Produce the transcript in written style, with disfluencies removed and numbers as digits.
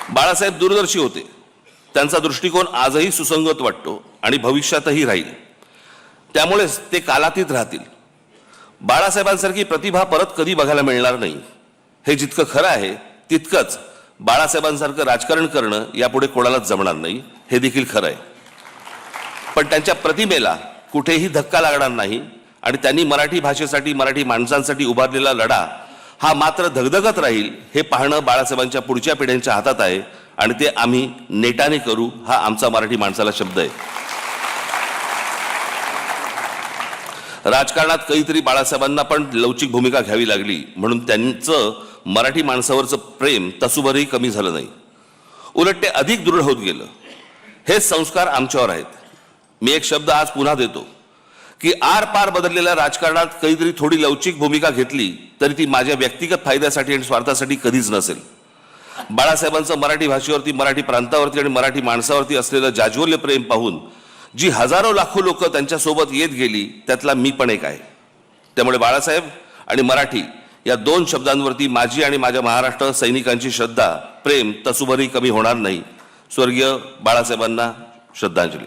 बाळासाहेब दूरदर्शी होते. त्यांचा दृष्टिकोन आजही सुसंगत वाटतो आणि भविष्यातही राहील. त्यामुळेच ते कालातीत राहतील. बाळासाहेबांसारखी प्रतिभा परत कधी बघायला मिळणार नाही. हे जितकं खरं आहे तितकंच बाळासाहेबांसारखं राजकारण करणं यापुढे कोणालाच जमणार नाही, हे देखील खरं आहे. पण त्यांच्या प्रतिमेला कुठेही धक्का लागणार नाही आणि त्यांनी मराठी भाषेसाठी, मराठी माणसांसाठी उभारलेला लढा हा मात्र धगधगत राहील, हे पाहणं बाळासाहेबांच्या पुढच्या पिढ्यांच्या हातात आहे आणि ते आम्ही नेटाने करू, हा आमचा मराठी माणसाला शब्द आहे. राजकारणात कधीतरी बाळासाहेबांना पण लवचिक भूमिका घ्यावी लागली, म्हणून त्यांचं मराठी माणसावरचं प्रेम तसूभरही कमी झालं नाही, उलट ते अधिक दृढ होत गेलं. हेच संस्कार आमच्यावर आहेत. मी एक शब्द आज पुन्हा देतो की आर पार बदललेल्या राजकारणात कधीतरी थोडी लवचिक भूमिका घेतली तरी ती माझ्या व्यक्तिगत फायद्यासाठी आणि स्वार्थासाठी कधीच नसेल. बाळासाहेबांचं मराठी भाषेवरती, मराठी प्रांतावरती आणि मराठी माणसावरती असलेलं जाज्वल्य प्रेम पाहून जी हजारो लाखो लोक त्यांच्यासोबत येत गेली त्यातला मी पण एक आहे. त्यामुळे बाळासाहेब आणि मराठी या दोन शब्दांवरती माझी आणि माझ्या महाराष्ट्र सैनिकांची श्रद्धा, प्रेम तसूभरही कमी होणार नाही. स्वर्गीय बाळासाहेबांना श्रद्धांजली.